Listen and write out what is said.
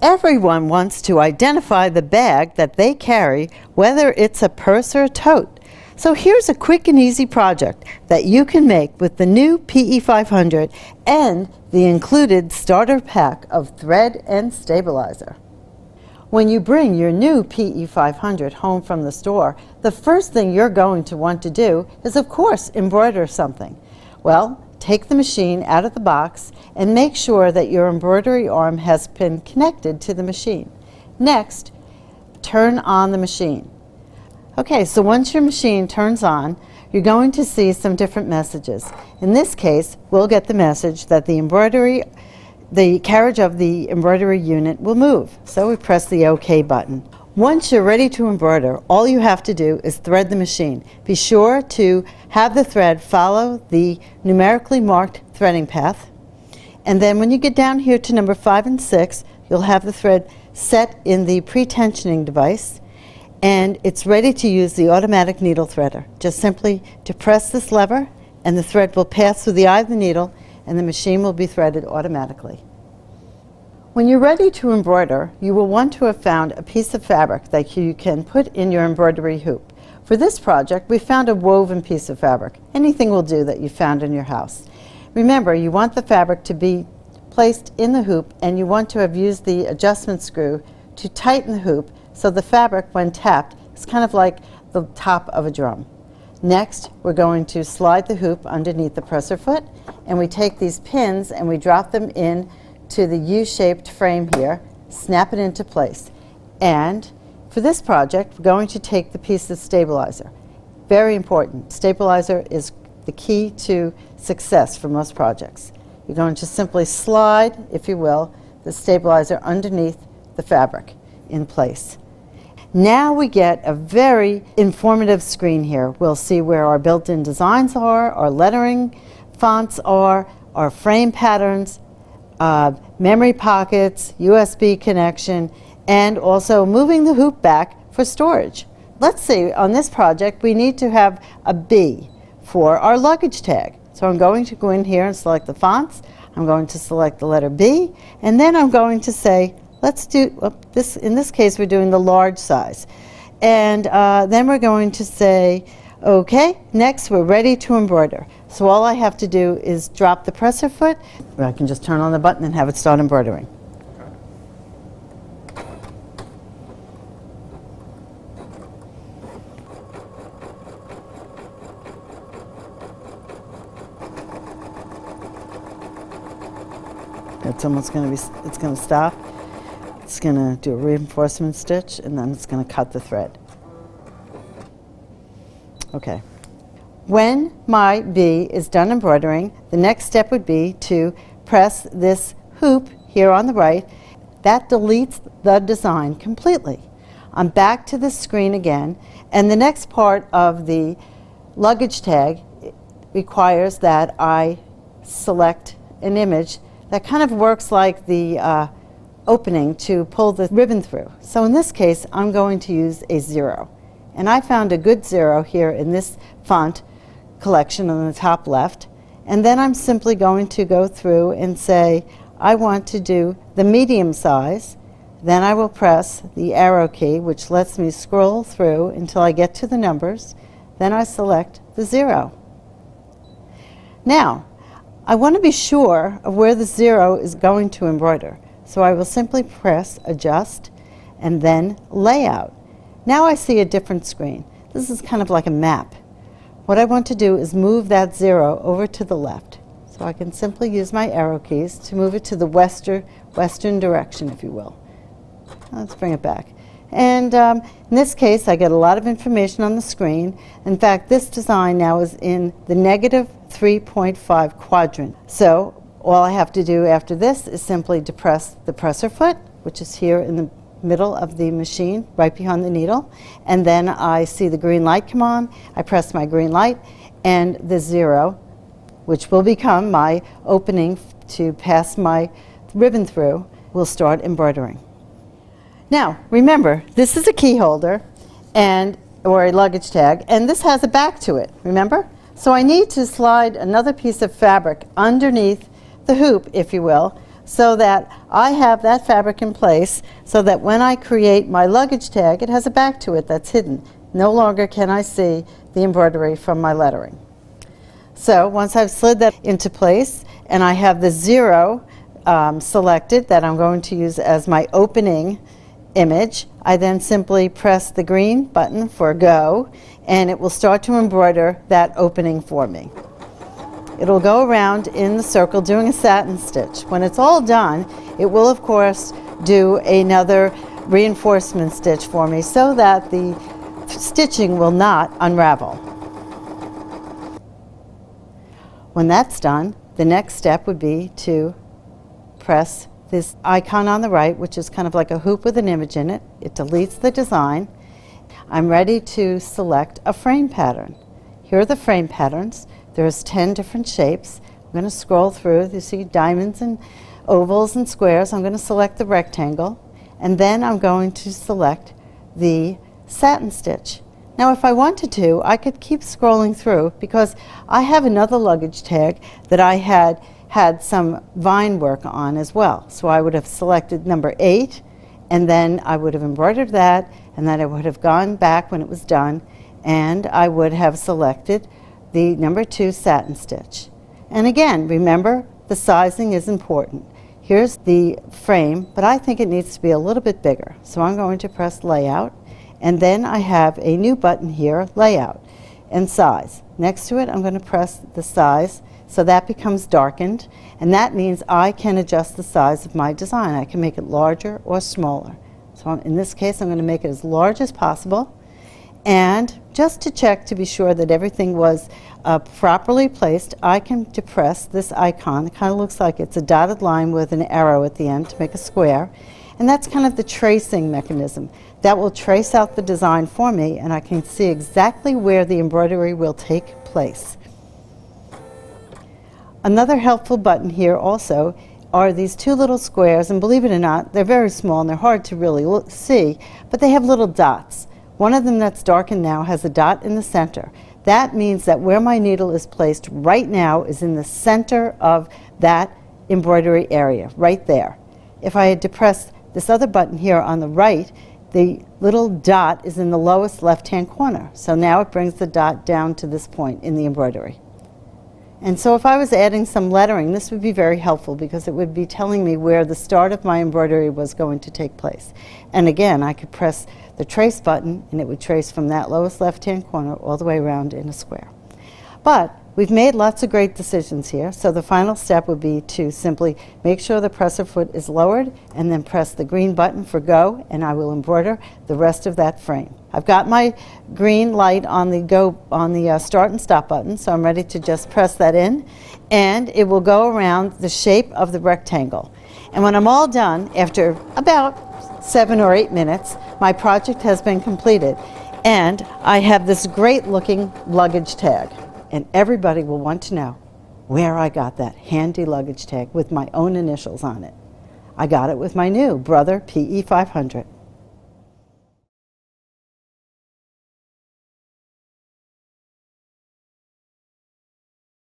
Everyone wants to identify the bag that they carry, whether it's a purse or a tote. So here's a quick and easy project that you can make with the new PE-500 and the included starter pack of thread and stabilizer. When you bring your new PE-500 home from the store, the first thing you're going to want to do is, of course, embroider something. Well, take the machine out of the box and make sure that your embroidery arm has been connected to the machine. Next, turn on the machine. Okay, so once your machine turns on, you're going to see some different messages. In this case, we'll get the message that the carriage of the embroidery unit will move. So we press the OK button. Once you're ready to embroider, all you have to do is thread the machine. Be sure to have the thread follow the numerically marked threading path. And then when you get down here to number 5 and 6, you'll have the thread set in the pre-tensioning device, and it's ready to use the automatic needle threader. Just simply depress this lever and the thread will pass through the eye of the needle and the machine will be threaded automatically. When you're ready to embroider, you will want to have found a piece of fabric that you can put in your embroidery hoop. For this project, we found a woven piece of fabric. Anything will do that you found in your house. Remember, you want the fabric to be placed in the hoop and you want to have used the adjustment screw to tighten the hoop so the fabric, when tapped, is kind of like the top of a drum. Next, we're going to slide the hoop underneath the presser foot, and we take these pins and we drop them in to the U-shaped frame here, snap it into place. And for this project, we're going to take the piece of stabilizer. Very important. Stabilizer is the key to success for most projects. You're going to simply slide, if you will, the stabilizer underneath the fabric in place. Now we get a very informative screen here. We'll see where our built-in designs are, our lettering fonts are, our frame patterns, memory pockets, USB connection, and also moving the hoop back for storage. Let's see, on this project we need to have a B for our luggage tag. So I'm going to go in here and select the fonts. I'm going to select the letter B, and then I'm going to say, let's do this. In this case, we're doing the large size. And then we're going to say, okay, next we're ready to embroider. So all I have to do is drop the presser foot. I can just turn on the button and have it start embroidering. It's almost going to be, it's going to stop. It's going to do a reinforcement stitch and then it's going to cut the thread. Okay. When my B is done embroidering, the next step would be to press this hoop here on the right. That deletes the design completely. I'm back to the screen again, and the next part of the luggage tag requires that I select an image that kind of works like the opening to pull the ribbon through. So in this case, I'm going to use a 0. And I found a good 0 here in this font collection on the top left. And then I'm simply going to go through and say, I want to do the medium size. Then I will press the arrow key, which lets me scroll through until I get to the numbers. Then I select the 0. Now, I want to be sure of where the 0 is going to embroider. So I will simply press Adjust and then Layout. Now I see a different screen. This is kind of like a map. What I want to do is move that 0 over to the left. So I can simply use my arrow keys to move it to the western direction, if you will. Let's bring it back. And in this case, I get a lot of information on the screen. In fact, this design now is in the -3.5 quadrant. So all I have to do after this is simply depress the presser foot, which is here in the middle of the machine, right behind the needle. And then I see the green light come on. I press my green light, and the 0, which will become my opening to pass my ribbon through, will start embroidering. Now, remember, this is a key holder or a luggage tag, and this has a back to it, remember? So I need to slide another piece of fabric underneath the hoop, if you will, so that I have that fabric in place so that when I create my luggage tag, it has a back to it that's hidden. No longer can I see the embroidery from my lettering. So once I've slid that into place and I have the 0 selected that I'm going to use as my opening image, I then simply press the green button for go, and it will start to embroider that opening for me. It'll go around in the circle doing a satin stitch. When it's all done, it will of course do another reinforcement stitch for me so that the stitching will not unravel. When that's done, the next step would be to press this icon on the right, which is kind of like a hoop with an image in it. It deletes the design. I'm ready to select a frame pattern. Here are the frame patterns. There's 10 different shapes. I'm going to scroll through. You see diamonds and ovals and squares. I'm going to select the rectangle, and then I'm going to select the satin stitch. Now if I wanted to, I could keep scrolling through because I have another luggage tag that I had some vine work on as well. So I would have selected number 8, and then I would have embroidered that, and then I would have gone back when it was done, and I would have selected the number 2 satin stitch. And again, remember, the sizing is important. Here's the frame, but I think it needs to be a little bit bigger. So I'm going to press layout, and then I have a new button here, layout and size. Next to it, I'm going to press the size, so that becomes darkened, and that means I can adjust the size of my design. I can make it larger or smaller. So in this case, I'm going to make it as large as possible. And just to check to be sure that everything was properly placed, I can depress this icon. It kind of looks like it's a dotted line with an arrow at the end to make a square. And that's kind of the tracing mechanism. That will trace out the design for me, and I can see exactly where the embroidery will take place. Another helpful button here also are these 2 little squares, and believe it or not, they're very small and they're hard to really see, but they have little dots. One of them that's darkened now has a dot in the center. That means that where my needle is placed right now is in the center of that embroidery area, right there. If I had depressed this other button here on the right, the little dot is in the lowest left-hand corner. So now it brings the dot down to this point in the embroidery. And so if I was adding some lettering, this would be very helpful because it would be telling me where the start of my embroidery was going to take place. And again, I could press the trace button and it would trace from that lowest left-hand corner all the way around in a square. But we've made lots of great decisions here, so the final step would be to simply make sure the presser foot is lowered and then press the green button for go, and I will embroider the rest of that frame. I've got my green light on the start and stop button, so I'm ready to just press that in, and it will go around the shape of the rectangle. And when I'm all done, after about 7 or 8 minutes, my project has been completed, and I have this great looking luggage tag. And everybody will want to know where I got that handy luggage tag with my own initials on it. I got it with my new Brother PE-500.